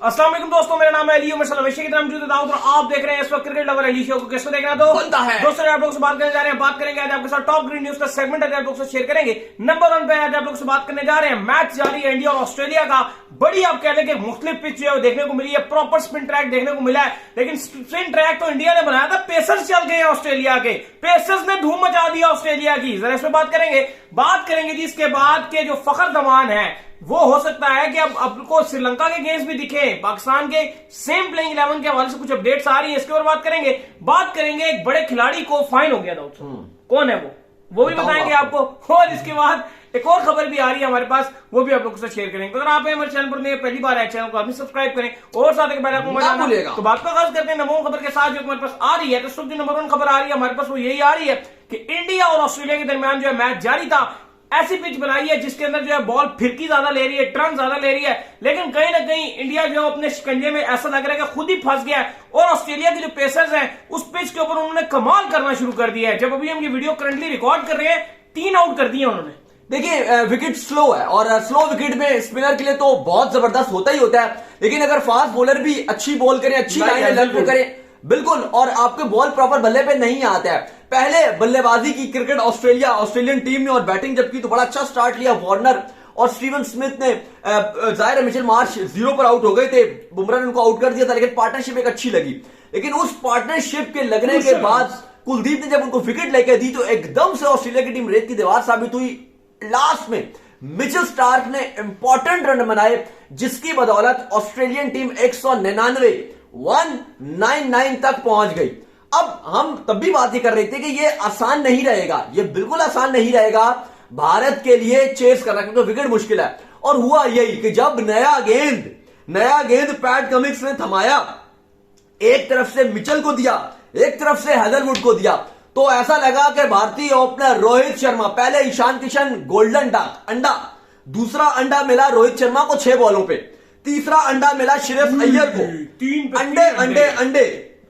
अस्सलाम वालेकुम दोस्तों, मेरा नाम है अली उमर सलवेशी की तरह मौजूद दाऊद और आप देख रहे हैं इस वक्त क्रिकेट लवर अली शो को। किसको देखना तो बनता है दोस्तों, आप लोगों से बात करने जा रहे हैं। बात करेंगे आज आपके साथ टॉप ग्रीन न्यूज का सेगमेंट है, आप लोगों से शेयर करेंगे। नंबर 1 पे आज आप लोगों से बात करने जा रहे हैं, मैच जारी है इंडिया और ऑस्ट्रेलिया का। बड़ी आप कह लें कि मुख्तलिफ पिच जो है देखने को मिली है, प्रॉपर स्पिन ट्रैक देखने को मिला है, लेकिन स्पिन ट्रैक तो इंडिया ने बनाया था, पेसर्स चल गए ऑस्ट्रेलिया के, पेसर्स ने धूम मचा दिया ऑस्ट्रेलिया की। जरा इसमें बात करेंगे जी। इसके बाद के जो फखर दमान है वो हो सकता है कि अब आपको श्रीलंका के गेम्स भी दिखे, पाकिस्तान के सेम प्लेइंग 11 के हवाले से कुछ अपडेट्स आ रही है, इसके ऊपर बात करेंगे। एक बड़े खिलाड़ी को फाइन हो गया था, कौन है वो भी बताएंगे आपको। और इसके बाद एक और खबर भी आ रही है हमारे पास, वो भी आप लोगों से शेयर करेंगे। अगर आप हमारे चैनल पर नए पहली बार आए, चैनल को आप सब्सक्राइब करें और साथ ही बेल आइकन बजाना। तो बात का आगाज करते हैं नंबर 1 खबर के साथ जो हमारे पास आ रही है। तो सुबह नंबर 1 खबर आ रही है हमारे पास, वो यही आ रही है कि इंडिया और ऑस्ट्रेलिया के दरमियान जो है मैच जारी था। ऐसी पिच बनाई है जिसके अंदर जो है बॉल फिरकी ज्यादा ले रही है, टर्न ज्यादा ले रही है, लेकिन कहीं ना कहीं इंडिया जो अपने शिकंजे में ऐसा लग रहा है कि खुद ही फंस गया है। और ऑस्ट्रेलिया के जो पेसर्स हैं उस पिच के ऊपर उन्होंने कमाल करना शुरू कर दिया है। जब अभी हम ये वीडियो करंटली रिकॉर्ड कर रहे हैं, 3 आउट कर दिए उन्होंने। देखिए, विकेट स्लो है और स्लो विकेट में स्पिनर के लिए तो बहुत जबरदस्त होता ही होता है, लेकिन अगर फास्ट बॉलर भी अच्छी बॉल करें, अच्छी लाइन लेंथ पे करें, बिल्कुल, और आपके बॉल प्रॉपर बल्ले पे नहीं आता है। पहले बल्लेबाजी की क्रिकेट ऑस्ट्रेलियन टीम ने और बैटिंग जब की तो बड़ा अच्छा स्टार्ट लिया। वार्नर और स्टीवन स्मिथ ने, जाहिर मिचेल मार्श 0 पर आउट हो गए थे, बुमराह ने उनको आउट कर दिया था, लेकिन पार्टनरशिप एक अच्छी लगी। लेकिन उस पार्टनरशिप के लगने के बाद कुलदीप ने जब उनको विकेट लेकर दी तो एकदम से ऑस्ट्रेलिया की टीम रेत की दीवार साबित हुई। लास्ट में मिचेल स्टार्क ने इंपॉर्टेंट रन बनाए, जिसकी बदौलत ऑस्ट्रेलियन टीम 199 तक पहुंच गई। अब हम तब भी बात ही कर रहे थे कि ये आसान नहीं रहेगा, ये बिल्कुल आसान नहीं रहेगा भारत के लिए चेस करना, क्योंकि विकेट मुश्किल है। और हुआ यही कि जब नया गेंद पैट कमिंस ने थमाया, एक तरफ से मिचेल को दिया, एक तरफ से हेजलवुड को दिया, तो ऐसा लगा कि भारतीय ओपनर रोहित शर्मा, पहले ईशान किशन गोल्डन अंडा, दूसरा अंडा मिला रोहित शर्मा को 6 बॉलों पे, तीसरा अंडा मिला श्रेयस अय्यर को। 3 अंडे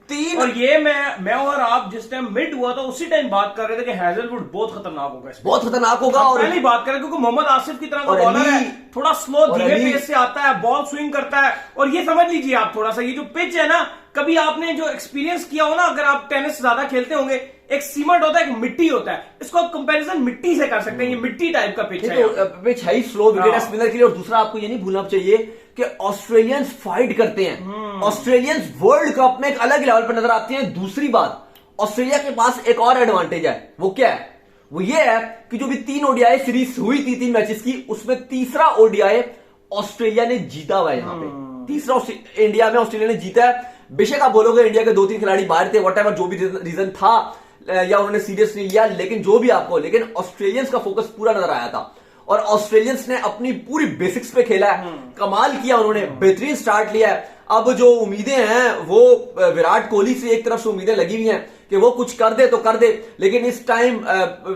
3। और ये मैं और आप जिस टाइम मिड हुआ था उसी टाइम बात कर रहे थे कि हेजलवुड बहुत खतरनाक होगा, बहुत खतरनाक होगा। और पहले बात करें क्योंकि मोहम्मद आसिफ की तरह का बॉलर है, थोड़ा स्लो धीरे पेस से आता है, बॉल स्विंग करता है। और ये समझ लीजिए आप थोड़ा सा, ये जो पिच है ना, कभी आपने जो एक्सपीरियंस किया हो ना, अगर आप टेनिस ज्यादा खेलते होंगे, एक सीमेंट होता है, एक मिट्टी होता है, इसको आप कंपैरिजन मिट्टी से कर सकते हैं। ये मिट्टी टाइप का पिच है, पिच है, स्लो विकेट है स्पिनर के लिए। और दूसरा आपको ये नहीं भूलना चाहिए कि ऑस्ट्रेलियंस फाइट करते हैं। ऑस्ट्रेलियंस वर्ल्ड कप में एक अलग लेवल पर नजर आते हैं। दूसरी बात, ऑस्ट्रेलिया के पास एक और एडवांटेज है, वो क्या है? वो ये है कि जो भी 3 ओडीआई सीरीज हुई थी 3 मैचेस की, उसमें तीसरा ओडीआई ऑस्ट्रेलिया ने जीता हुआ है। यहाँ पे तीसरा इंडिया में ऑस्ट्रेलिया ने जीता है। बेशक आप बोलोगे इंडिया के 2-3 खिलाड़ी बाहर थे, वॉटेवर जो भी रीजन था, या उन्होंने सीरियस नहीं लिया, लेकिन ऑस्ट्रेलियंस का फोकस पूरा नजर आया था। और ऑस्ट्रेलियंस ने अपनी पूरी बेसिक्स पे खेला है, कमाल किया उन्होंने, बेहतरीन स्टार्ट लिया है। अब जो उम्मीदें हैं वो विराट कोहली से एक तरफ से उम्मीदें लगी हुई हैं कि वो कुछ कर दे तो कर दे, लेकिन इस टाइम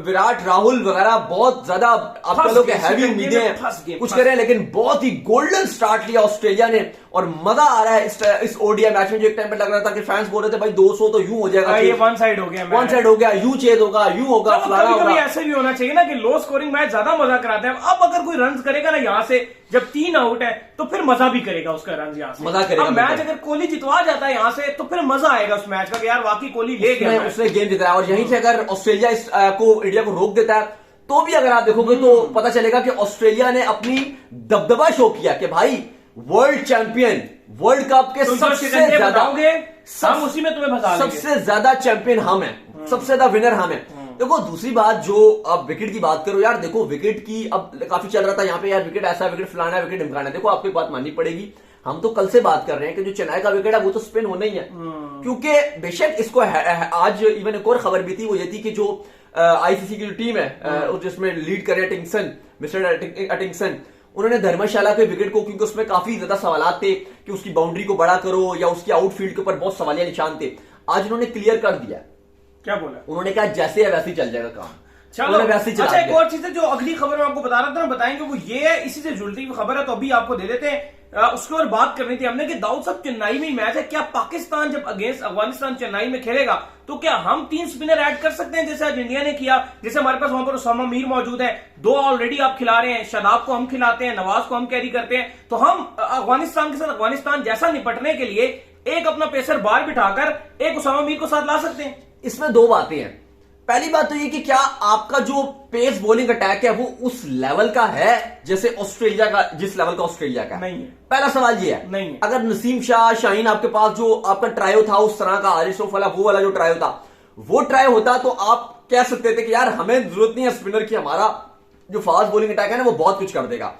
विराट, राहुल वगैरह बहुत ज्यादा आप कह लो कि हैवी उम्मीदें हैं, कुछ करें, लेकिन बहुत ही गोल्डन स्टार्ट लिया ऑस्ट्रेलिया ने। और मजा आ रहा है इस ओडीआई मैच में। जो एक टाइम पे लग रहा था कि फैंस बोल रहे थे भाई 200 तो यूं हो जाएगा, ये वन साइड हो गया, यूं चेज होगा, यूं होगा, फलाना होगा। ऐसे भी होना चाहिए ना कि लो स्कोरिंग मैच ज्यादा मजा कराते हैं। अब अगर कोई रन करेगा ना यहाँ से, जब 3 आउट है, तो फिर मजा भी करेगा उसका रन यहाँ से, मजा करेगा। मैच अगर कोहली जितवा जाता है यहाँ से, तो फिर मजा आएगा उस मैच का कि यार वाकई कोहली ले गया, उसने गेम जिताया। और यहीं से अगर ऑस्ट्रेलिया को इंडिया को रोक देता है, तो भी अगर आप देखोगे तो पता चलेगा कि ऑस्ट्रेलिया ने अपनी दबदबा शो किया कि भाई वर्ल्ड चैंपियन, वर्ल्ड कप के सबसे ज्यादा, उसी में तुम्हें बता सबसे ज्यादा चैंपियन हम हैं, सबसे ज्यादा विनर हम हैं। देखो, दूसरी बात, जो अब विकेट की बात करो यार, देखो विकेट की अब काफी चल रहा था यहाँ पे यार, विकेट ऐसा, विकेट फलाना, विकेट ढिमकाना। देखो, आपको एक बात माननी पड़ेगी, हम तो कल से बात कर रहे हैं कि जो चेन्नई का विकेट है वो तो स्पिन होना ही है, क्योंकि बेशक इसको आज इवन एक और खबर भी थी, वो ये थी कि जो आईसीसी की जो टीम है जिसमें लीड कर रहे हैं मिस्टर अटिंगसन, उन्होंने धर्मशाला के विकेट को, क्योंकि उसमें काफी ज्यादा सवाल थे कि उसकी बाउंड्री को बड़ा करो या उसकी आउटफील्ड के ऊपर बहुत सवालिया निशान थे, आज उन्होंने क्लियर कर दिया। क्या बोला? उन्होंने कहा जैसे है वैसे ही चल जाएगा काम। चलो, अच्छा, एक और चीज है जो अगली खबर में आपको बता रहा था ना, बताएंगे, वो ये है, इसी से जुड़ती हुई खबर है, तो अभी आपको दे देते हैं। उसके ऊपर बात करनी थी हमने कि दाऊद साहब चेन्नई में मैच है, क्या पाकिस्तान जब अगेंस्ट अफगानिस्तान चेन्नई में खेलेगा तो क्या हम 3 स्पिनर ऐड कर सकते हैं जैसे आज इंडिया ने किया? जैसे हमारे पास वहां पर उसामा मीर मौजूद है, 2 ऑलरेडी आप खिला रहे हैं, शादाब को हम खिलाते हैं, नवाज को हम कैरी करते हैं, तो हम अफगानिस्तान के साथ अफगानिस्तान जैसा निपटने के लिए एक अपना पेसर बाहर बिठाकर एक उसामा मीर को साथ ला सकते हैं। इसमें 2 बातें हैं। पहली बात तो ये कि क्या आपका जो पेस बॉलिंग अटैक है वो उस लेवल का है जैसे ऑस्ट्रेलिया का, जिस लेवल का ऑस्ट्रेलिया का नहीं है। पहला सवाल ये है, नहीं है। अगर नसीम शाह, शाहीन आपके पास जो आपका ट्रायो था उस तरह का, हारिस रऊफ वाला वो वाला जो ट्रायो था, वो ट्रायो होता तो आप कह सकते थे कि यार हमें जरूरत नहीं है स्पिनर की, हमारा जो फास्ट बॉलिंग अटैक है ना वो बहुत कुछ कर देगा।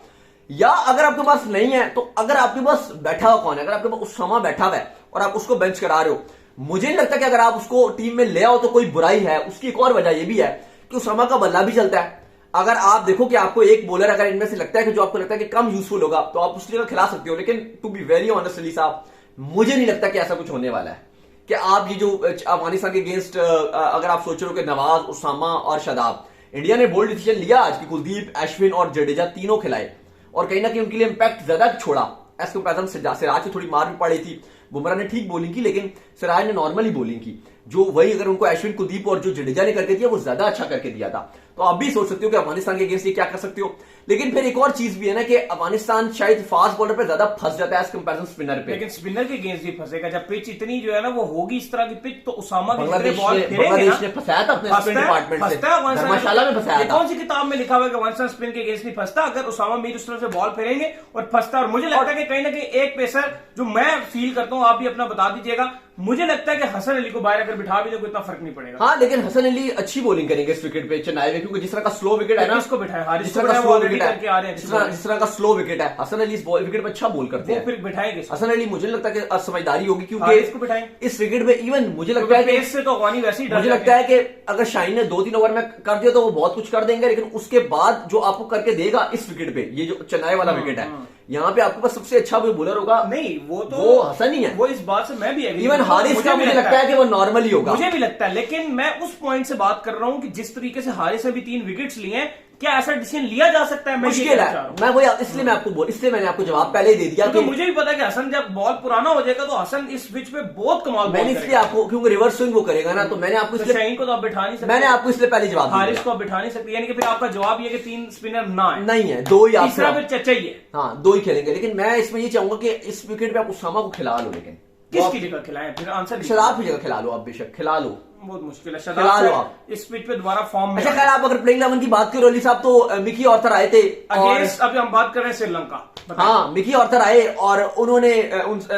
या अगर आपके पास नहीं है तो अगर आपके पास बैठा हुआ कौन है, अगर आपके पास उसामा बैठा हुआ है और आप उसको बेंच करा रहे हो, मुझे नहीं लगता कि अगर आप उसको टीम में ले आओ तो कोई बुराई है। उसकी एक और वजह यह भी है कि उसामा का बल्ला भी चलता है। अगर आप देखो कि आपको एक बॉलर अगर इनमें से लगता है कि जो आपको लगता है कि कम यूजफुल होगा तो आप उसकी जगह खिला सकते हो, लेकिन to be very honest Ali साहब, मुझे नहीं लगता कि ऐसा कुछ होने वाला है कि आप ये जो अफगानिस्तान के अगेंस्ट अगर आप सोच रहे हो कि नवाज, उसामा और शादाब, इंडिया ने बोल्ड डिसीजन लिया आज कि कुलदीप, अश्विन और जडेजा तीनों खिलाए और कहीं ना कहीं उनके लिए इंपैक्ट ज्यादा छोड़ा एज कंपेरिजन से। सिराज की थोड़ी मार भी पड़ी थी, बुमराह ने ठीक बॉलिंग की लेकिन सिराज ने नॉर्मली बॉलिंग की, जो वही अगर उनको अश्विन, कुलदीप और जो जडेजा ने करके दिया वो ज्यादा अच्छा करके दिया था। तो आप भी सोच सकते हो कि अफगानिस्तान के अगेंस्ट ये क्या कर सकते हो। लेकिन फिर एक और चीज भी है ना कि अफगानिस्तान शायद फास्ट बॉलर पे ज्यादा फंस जाता है एज कंपेरिजन स्पिनर पे। लेकिन स्पिनर के अगेंस्ट भी फंसेगा जब पिच इतनी जो है ना वो होगी इस तरह की पिच, तो उसामा की बांग्लादेश बॉल ने फंसाया था अपने स्पिन डिपार्टमेंट से, धर्मशाला में फंसाया था। कौन सी किताब में लिखा हुआ है कि अफगानिस्तान स्पिन के अगेंस्ट नहीं फंसता? अगर उसामा मीर उस तरह से बॉल फेरेंगे और फंसता, और मुझे लगता है कि कहीं ना कहीं एक पेसर जो मैं फील करता हूं, आप भी अपना बता दीजिएगा, मुझे लगता है कि हसन अली को बाहर अगर बिठा भी तो इतना फर्क नहीं पड़ेगा। हाँ, लेकिन हसन अली अच्छी बॉलिंग करेंगे इस विकेट पे चेन्नई में, क्योंकि जिस तरह का स्लो विकेट है ना, किसको बिठाए? हारिस जिस को तरह का बिठाए, वो स्लो ऑलरेडी विकेट करके आ रहे है, हैं। जिस तरह का स्लो विकेट है, हसन अली इस विकेट पे अच्छा बॉल करते वो हैं। फिर बिठाएंगे हसन अली मुझे लगता है कि समझदारी होगी हारिस क्योंकि को बिठाएं। इस विकेट में इवन मुझे लगता है कि पेस से तो अफगानी वैसे ही डर मुझे लगता है कि अगर शाहीन ने 2-3 ओवर में कर दिया तो वो बहुत कुछ कर देंगे, लेकिन उसके बाद जो आपको करके देगा इस विकेट पे, ये जो चेन्नई वाला विकेट है, यहाँ पे आपके पास सबसे अच्छा वो बॉलर होगा नहीं, वो हसन ही है। वो इस बात से मैं भी एग्री। इवन हारिस का मुझे लगता है कि वो नॉर्मली होगा, मुझे भी लगता है, लेकिन मैं उस पॉइंट से बात कर रहा हूं कि जिस तरीके से हारिस ने भी 3 विकेट्स लिए हैं, क्या ऐसा डिसीजन लिया जा सकता है? मुश्किल है। मैं वो इसलिए मैंने आपको जवाब पहले ही दे दिया कि मुझे भी पता है कि हसन जब बॉल पुराना हो जाएगा तो हसन इस पिच पे बहुत कमाल मैंने इसलिए आपको, क्योंकि रिवर्स स्विंग वो करेगा ना, तो मैंने आपको इसलिए शाहीन को तो आप बिठा नहीं सकते, मैंने आपको इसलिए पहले जवाब दिया। हारिस को आप बिठा नहीं सकते, यानी कि फिर आपका जवाब ये कि 3 स्पिनर ना है, नहीं है, 2 ही आप तीसरा फिर चाहिए। हाँ, 2 ही खेलेंगे, लेकिन मैं इसमें ये चाहूंगा कि इस विकेट पे आप उसामा को खिला लो, लेकिन किसकी जगह खिलाएं? फिर आंसर शादाब की जगह खिला लो, आप बेशक खिला लो, बहुत मुश्किल है। खिला लो आप इस पिच पे दोबारा फॉर्म में। अच्छा, खैर आप अगर प्लेइंग 11 की बात करो अली साहब, तो मिकी ऑर्थर आए थे अगेंस्ट, अभी हम बात कर रहे हैं श्रीलंका। हाँ, मिकी ऑर्थर आए और उन्होंने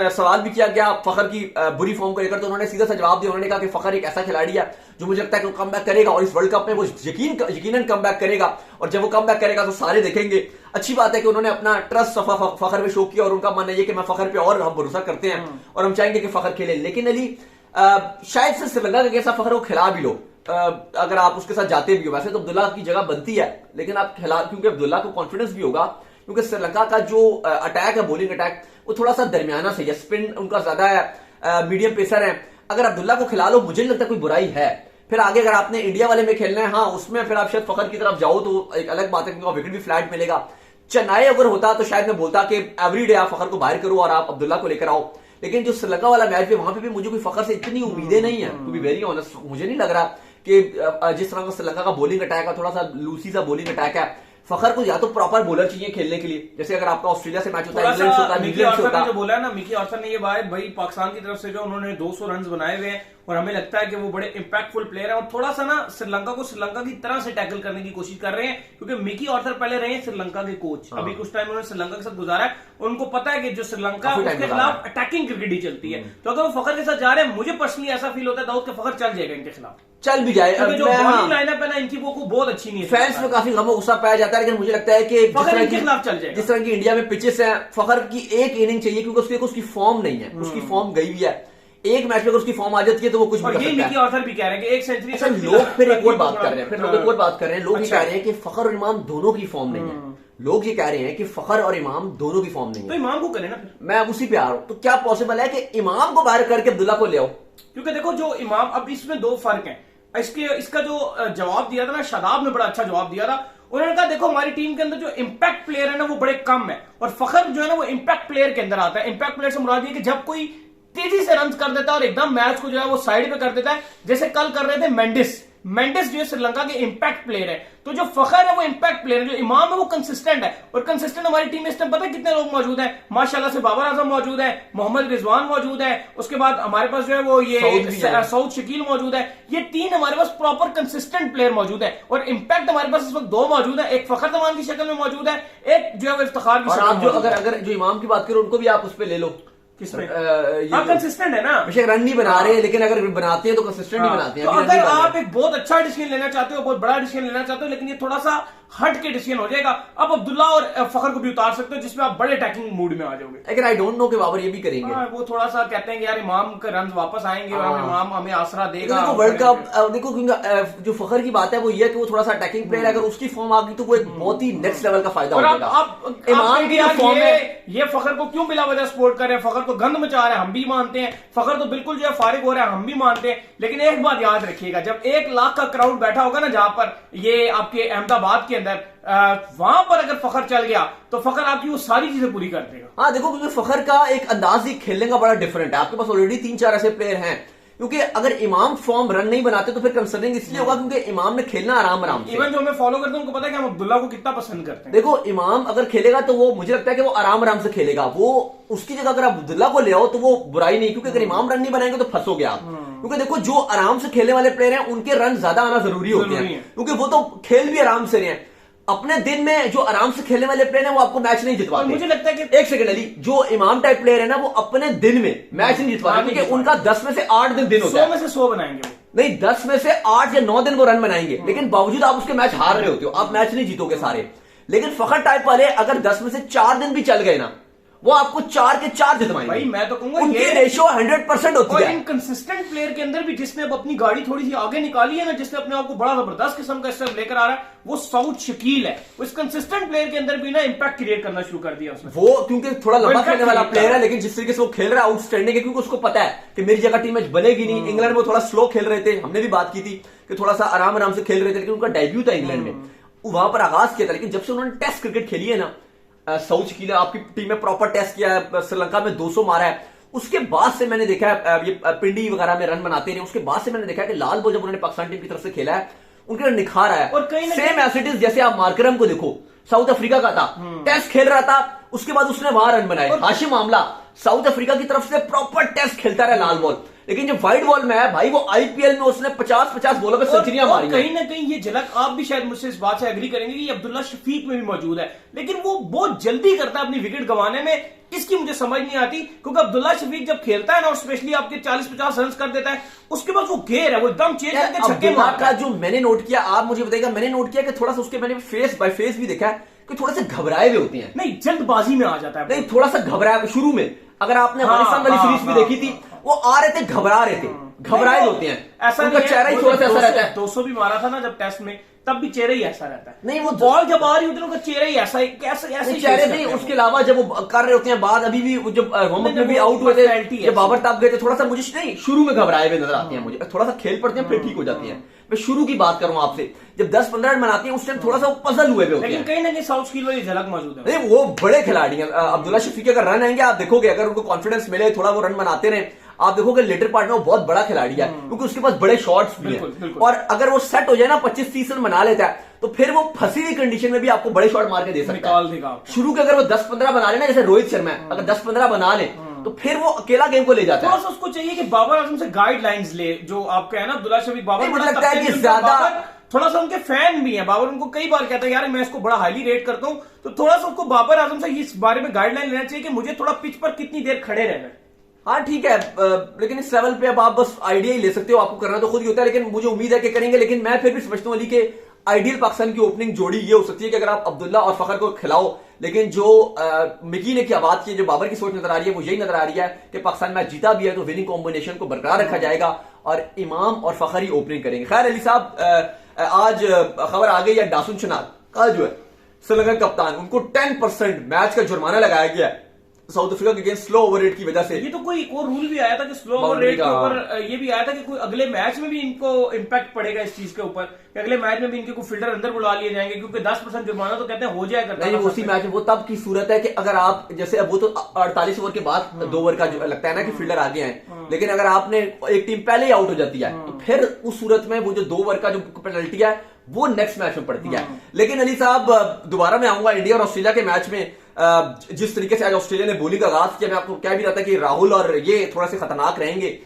सवाल भी किया गया फखर की बुरी फॉर्म को लेकर, तो उन्होंने सीधा सा जवाब दिया। उन्होंने कहा कि फखर एक ऐसा खिलाड़ी है जो मुझे लगता है कि वो कम बैक करेगा और इस वर्ल्ड कप में वो यकीनन कम बैक करेगा, और जब वो कम बैक करेगा तो सारे देखेंगे। अच्छी बात है कि उन्होंने अपना ट्रस्ट फखर पे शो किया और उनका मानना यह कि मैं फखर पे और हम भरोसा करते हैं और हम चाहेंगे कि फखर खेले। लेकिन अली शायद से श्रीलंका के कैसा फखर को खिला भी लो, अगर आप उसके साथ जाते भी हो। वैसे तो अब्दुल्ला की जगह बनती है, लेकिन आप खिला, क्योंकि अब्दुल्ला को कॉन्फिडेंस भी होगा, क्योंकि श्रीलंका का जो अटैक है, बॉलिंग अटैक, वो थोड़ा सा दरमियाना सही है, स्पिन उनका ज्यादा है, मीडियम पेसर है। अगर अब्दुल्ला को खिला लो, मुझे नहीं लगता कोई बुराई है। फिर आगे अगर आपने इंडिया वाले में खेलना है, हाँ, उसमें फिर आप शायद फखर की तरफ जाओ तो एक अलग बात है, क्योंकि विकेट भी फ्लैट मिलेगा। चेन्नई अगर होता तो शायद मैं बोलता कि एवरीडे आप फखर को बाहर करो और आप अब्दुल्ला को लेकर आओ, लेकिन जो श्रीलंका वाला मैच है वहां पे भी मुझे कोई फखर से इतनी उम्मीदें नहीं है, टू बी वेरी ऑनेस्ट। मुझे नहीं लग रहा कि जिस तरह का श्रीलंका का बॉलिंग अटैक है, थोड़ा सा लूसी सा बॉलिंग अटैक है, फखर को या तो प्रॉपर बॉलर चाहिए खेलने के लिए, जैसे अगर आपका ऑस्ट्रेलिया से मैच होता है, इंग्लैंड से होता है, न्यूजीलैंड से होता है। जो बोला है ना मिकी ऑर्थर ने, ये बात भाई पाकिस्तान की तरफ से जो उन्होंने 200 रन बनाए हुए हैं और हमें लगता है कि वो बड़े इंपैक्टफुल प्लेयर है, और थोड़ा सा ना श्रीलंका को श्रीलंका की तरह से टैकल करने की कोशिश कर रहे हैं, क्योंकि मिकी ऑर्थर पहले रहे हैं श्रीलंका के कोच, अभी कुछ टाइम उन्होंने श्रीलंका के साथ गुजारा है, उनको पता है कि जो श्रीलंका उसके खिलाफ अटैकिंग क्रिकेट ही चलती है। तो अगर वो फखर के साथ जा रहे हैं, मुझे पर्सनली ऐसा फील होता है दाऊद के फखर चल जाएगा इनके खिलाफ, चल भी जाए। जो बॉलिंग लाइनअप है ना इनकी वो बहुत अच्छी नहीं है, फैंस में काफी गमो गुस्सा पाया जाता है, लेकिन मुझे लगता है कि जिस तरह की इंडिया में पिचेस हैं, फखर की एक इनिंग चाहिए, क्योंकि उसकी फॉर्म नहीं है, उसकी फॉर्म गई हुई है। एक मैच में अगर उसकी फॉर्म आ जाती है तो वो कुछ भी कर सकता है। मिकी ऑर्थर भी कह रहे हैं कि एक सेंचुरी। अच्छा, लोग फिर एक और बात कर रहे हैं, फिर लोग एक और बात कर रहे हैं, लोग ये कह रहे हैं कि फखर और इमाम दोनों की फॉर्म नहीं है। लोग ये कह रहे हैं कि फखर और इमाम दोनों की फॉर्म नहीं है, तो इमाम को करें ना फिर। मैं उसी पे आ रहा हूं, तो क्या पॉसिबल है कि इमाम को बाहर करके अब्दुल्ला को ले आओ? क्योंकि देखो जो इमाम, अब इसमें 2 फर्क हैं। इसका जो जवाब दिया था ना, शादाब ने बड़ा अच्छा जवाब दिया था, उन्होंने कहा देखो हमारी टीम के अंदर जो इंपैक्ट प्लेयर है ना वो बड़े कम है, और फखर जो है ना वो इंपैक्ट प्लेयर के अंदर आता है। इंपैक्ट प्लेयर से मुराद ये कि जब कोई तेजी से रन कर देता है और एकदम मैच को जो है वो साइड पे कर देता है, जैसे कल कर रहे थे मेंडिस जो है श्रीलंका के इंपैक्ट प्लेयर है। तो जो फखर है वो इंपैक्ट प्लेयर है, जो इमाम है वो कंसिस्टेंट है। और कंसिस्टेंट हमारी टीम में इस टाइम पता है कितने लोग मौजूद हैं? माशाल्लाह से बाबर आजम मौजूद है, मोहम्मद रिजवान मौजूद है, उसके बाद हमारे पास जो है वो ये सऊद शकील मौजूद है। ये 3 हमारे पास प्रॉपर कंसिस्टेंट प्लेयर मौजूद है, और इंपैक्ट हमारे पास इस वक्त 2 मौजूद है। एक फखर जमान की शक्ल में मौजूद है, एक जो है वो इफ्तिखार की शक्ल में। जो अगर जो इमाम की बात करो उनको भी आप उस पर ले लो, कंसिस्टेंट है ना, बेशक रन नहीं बना रहे लेकिन अगर बनाते हैं तो कंसिस्टेंट ही बनाते हैं। तो अगर आप एक बहुत अच्छा डिसीजन लेना चाहते हो, बहुत बड़ा डिसीजन लेना चाहते हो, लेकिन ये थोड़ा सा हट के डिसीजन हो जाएगा, आप अब्दुल्ला और फखर को भी उतार सकते हो, जिसमें आप बड़े अटैकिंग मूड में आ जाओगे। लेकिन आई डोंट नो कि बाबर ये भी करेंगे। वो थोड़ा सा कहते हैं कि यार इमाम के रन वापस आएंगे और इमाम हमें आसरा देगा। देखो वर्ल्ड कप देखो, क्योंकि जो फखर की बात है वो ये है कि वो थोड़ा सा अटैकिंग प्लेयर है, अगर उसकी फॉर्म आ गई तो वो एक बहुत ही नेक्स्ट लेवल का फायदा होगा। इमाम की फॉर्म में ये फखर को क्यों बिला वजह सपोर्ट कर रहे हैं? फखर को गंद मचा रहे हैं, हम भी मानते हैं। फखर तो बिल्कुल जो है फारिग हो रहा है, हम भी मानते हैं। लेकिन एक बात याद रखिएगा, जब 1 लाख का क्राउड बैठा होगा ना, जहां पर ये आपके अहमदाबाद के अंदर, वहां पर अगर फखर चल गया तो फखर आपकी वो सारी चीजें पूरी कर देगा। हाँ देखो, क्योंकि फखर का एक अंदाज ही खेलने का बड़ा डिफरेंट है। आपके पास ऑलरेडी 3-4 ऐसे प्लेयर हैं, क्योंकि अगर इमाम फॉर्म रन नहीं बनाते तो फिर कंसर्निंग इसलिए होगा क्योंकि इमाम ने खेलना आराम से। इवन जो मैं फॉलो करता हूं उनको पता है कि हम अब्दुल्ला को कितना पसंद करते हैं। देखो इमाम अगर खेलेगा तो वो मुझे लगता है कि वो आराम से खेलेगा। वो उसकी जगह अगर आप अब्दुल्ला को ले आओ तो वो बुराई नहीं, क्योंकि अगर इमाम रन नहीं बनाएंगे तो फंसोगे आप। क्योंकि देखो जो आराम से खेलने वाले प्लेयर हैं उनके रन ज्यादा आना जरूरी होते हैं, क्योंकि वो तो खेल भी आराम से रहे हैं। अपने दिन में जो आराम से खेलने वाले प्लेयर हैं वो आपको मैच नहीं जितवाते। मुझे लगता है कि एक सेकंड अली, जो इमाम टाइप प्लेयर है ना वो अपने दिन में मैच नहीं जितवाते, क्योंकि उनका 10 में से 8 दिन होता है। 100 में से 100 बनाएंगे वो। नहीं, 10 में से 8 या 9 दिन वो रन बनाएंगे, लेकिन बावजूद आप उसके मैच हार रहे होते हो, आप मैच नहीं जीतोगे सारे। लेकिन फखर टाइप वाले अगर 10 में से 4 दिन भी चल गए ना, वो आपको 4 के 4 जितवाएंगे। भाई मैं तो कहूंगा उनकी रेशियो 100% होती है। इनकंसिस्टेंट प्लेयर के अंदर भी जिसने अब अपनी गाड़ी थोड़ी सी आगे निकाली है ना, जिसने अपने आप को बड़ा जबरदस्त किस्म का स्टेप लेकर आ रहा है, वो सऊद शकील है। उस कंसिस्टेंट प्लेयर के अंदर भी ना इंपैक्ट क्रिएट करना शुरू कर दिया उसने। वो क्योंकि थोड़ा लंबा खेलने वाला प्लेयर है, लेकिन जिस तरीके से वो खेल रहा है आउटस्टैंडिंग है, क्योंकि उसको पता है कि मेरी जगह टीम मैच बनेगी नहीं। इंग्लैंड में थोड़ा स्लो खेल रहे थे, हमने भी बात की थी कि थोड़ा सा आराम से खेल रहे थे, लेकिन उनका डेब्यू था इंग्लैंड में, वहां पर आगाज किया था। लेकिन जब से उन्होंने टेस्ट क्रिकेट खेली है ना, सऊद शकील आपकी टीम में प्रॉपर टेस्ट किया है, श्रीलंका में 200 मारा है, उसके बाद से मैंने देखा है ये पिंडी वगैरह में रन बनाते रहे। उसके बाद से मैंने देखा है कि लाल बॉल जब उन्होंने पाकिस्तान टीम की तरफ से खेला है, उनके निखार आया। और कहीं सेम एज इट इज जैसे आप मार्करम को देखो, साउथ अफ्रीका का था, टेस्ट खेल रहा था, उसके बाद उसने वहां रन बनाए। हाशिम आमला साउथ अफ्रीका की तरफ से प्रॉपर टेस्ट खेलता रहा लाल बॉल, लेकिन जब व्हाइट बॉल में है भाई, वो आईपीएल में उसने 50-50 बॉलों पे सेंचुरियां मारी। कहीं ना कहीं ये झलक आप भी शायद मुझसे इस बात से एग्री करेंगे कि अब्दुल्ला शफीक में भी मौजूद है, लेकिन वो बहुत जल्दी करता है अपनी विकेट गंवाने में। इसकी मुझे समझ नहीं आती, क्योंकि अब्दुल्ला शफीक जब खेलता है ना, और स्पेशली आपके 40-50 रन कर देता है, उसके बाद वो गेयर है, वो एकदम चेंज करके छक्के मारता है। जो मैंने नोट किया, आप मुझे बताइएगा, मैंने नोट किया कि थोड़ा सा उसके मैंने फेस बाय फेस भी देखा है कि थोड़ा सा घबराए हुए होते हैं। नहीं, जल्दबाजी में आ जाता है। नहीं, थोड़ा सा घबराया शुरू में। अगर आपने अफगानिस्तान वाली सीरीज भी देखी थी, वो आ रहे थे, घबरा रहे थे, घबराए होते हैं, ऐसा उनका चेहरा ही थोड़ा सा ऐसा रहता है। 200 भी मारा था ना जब टेस्ट में, तब भी चेहरा ही ऐसा रहता है। नहीं, वो बॉल जब आ रही होती है उनका चेहरा ही ऐसा ऐसे चेहरे नहीं, उसके अलावा जब वो कर रहे होते हैं, बाद अभी भी जब वार्म-अप में भी आउट हुए थे, जब बाबर ताब गए थे, थोड़ा सा मुझे नहीं, शुरू में घबराए हुए नजर आते हैं मुझे। थोड़ा सा खेल पड़ते हैं फिर ठीक हो जाती है। मैं शुरू की बात करूं आपसे, जब 10-15 रन बनाते हैं उस टाइम थोड़ा सा पजल हुए होते हैं, लेकिन कहीं ना कहीं साउथ शकील वाली झलक मौजूद है। नहीं, वो बड़े खिलाड़ी हैं। अब्दुल्ला शफीक के अगर रन आएंगे, आप देखोगे, अगर उनको कॉन्फिडेंस मिले, थोड़ा वो रन बनाते रहे, आप देखोगे लेटर पार्ट में वो बहुत बड़ा खिलाड़ी है, क्योंकि उसके पास बड़े शॉट्स भी हैं। और अगर वो सेट हो जाए ना, 25-30 रन बना लेता है, तो फिर वो फंसी हुई कंडीशन में भी आपको बड़े शॉट मार के दे सकता है। शुरू के अगर वो 10-15 बना लेना, जैसे रोहित शर्मा अगर 10-15 बना ले, तो फिर वो अकेला गेम को ले जाता है। थोड़ा सा उसको चाहिए कि बाबर आजम से गाइडलाइंस ले, जो आपका है ना अब्दुल्ला शफीक। बाबर मुझे लगता है कि ज्यादा थोड़ा सा उनके फैन भी हैं, बाबर उनको कई बार कहता है यार मैं इसको बड़ा हाईली रेट करता हूं, तो थोड़ा सा उसको बाबर आजम से इस बारे में गाइडलाइन लेना चाहिए कि मुझे थोड़ा पिच पर कितनी देर खड़े रहना है। हाँ ठीक है, लेकिन इस लेवल पे अब आप बस आइडिया ही ले सकते हो, आपको करना तो खुद ही होता है, लेकिन मुझे उम्मीद है कि करेंगे। लेकिन मैं फिर भी समझता हूँ अली के आइडियल पाकिस्तान की ओपनिंग जोड़ी ये हो सकती है कि अगर आप अब्दुल्ला और फखर को खिलाओ, लेकिन जो मिकी ने क्या बात की, जो बाबर की सोच नजर आ रही है, वो यही नजर आ रही है कि पाकिस्तान मैच जीता भी है तो विनिंग कॉम्बिनेशन को बरकरार रखा जाएगा और इमाम और फखर ही ओपनिंग करेंगे। खैर अली साहब, आज खबर आ गई है, डासुन शनाद कल जो है श्रीलंका कप्तान, उनको 10% मैच का जुर्माना लगाया गया है साउथ अफ्रीका के अगेंस्ट स्लो ओवर रेट की वजह से। ये तो कोई और रूल भी आया था कि स्लो ओवर बाउंड्री रेट के का, ऊपर ये भी आया था कि कोई अगले मैच में भी इनको इम्पैक्ट पड़ेगा इस चीज के ऊपर कि अगले मैच में भी इनके कोई फील्डर अंदर बुला लिए जाएंगे क्योंकि 10% जुर्माना तो कहते हैं हो जाएगा। नहीं, उसी मैच में वो तब की सूरत है कि अगर आप जैसे अब वो तो 48 ओवर के बाद 2 ओवर का जो लगता है ना कि फील्डर आगे हैं, लेकिन अगर आपने एक टीम पहले ही आउट हो जाती है तो फिर उस सूरत में वो जो 2 ओवर का जो पेनल्टी है वो नेक्स्ट मैच में पड़ती है। लेकिन अली साहब दोबारा मैं आऊंगा इंडिया और ऑस्ट्रेलिया के मैच में। जिस तरीके से आज ऑस्ट्रेलिया ने बॉलिंग का आगाज किया, मैं आपको कह भी रहा था कि राहुल और ये थोड़ा से खतरनाक रहेंगे।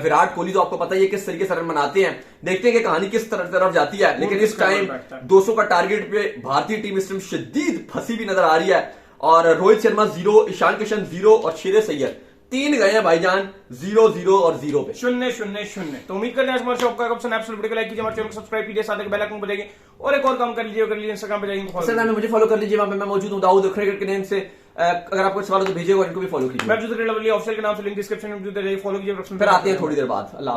विराट कोहली तो आपको पता ही है किस तरीके से रन बनाते हैं, देखते हैं कि कहानी किस तरफ जाती है। लेकिन इस टाइम 200 का टारगेट पे भारतीय टीम इस टाइम शदीद फंसी भी नजर आ रही है। और रोहित शर्मा 0, ईशान किशन 0 और शेर सैयद 3 गए हैं भाईजान 0-0 और 0 पे 0-0-0। तो उम्मीद करते हैं हमारे शो का वीडियो को लाइक कीजिए, हमारे चैनल को सब्सक्राइब कीजिए, साथ ही बेल आइकन बजाइए और एक और काम कर लीजिए इंस्टाग्राम पे जाइए, इंस्टाग्राम में मुझे फॉलो कर लीजिए, वहां पे मैं मौजूद हूं दाऊद क्रिकेट के नेम से। अगर आपको सवाल हो तो भेजिएगा, इनको भी फॉलो कीजिए। मैं ऑफिशियल के नाम से लिंक डिस्क्रिप्शन में मौजूद है, फॉलो कीजिए। फिर आते हैं थोड़ी देर बाद। अल्लाह।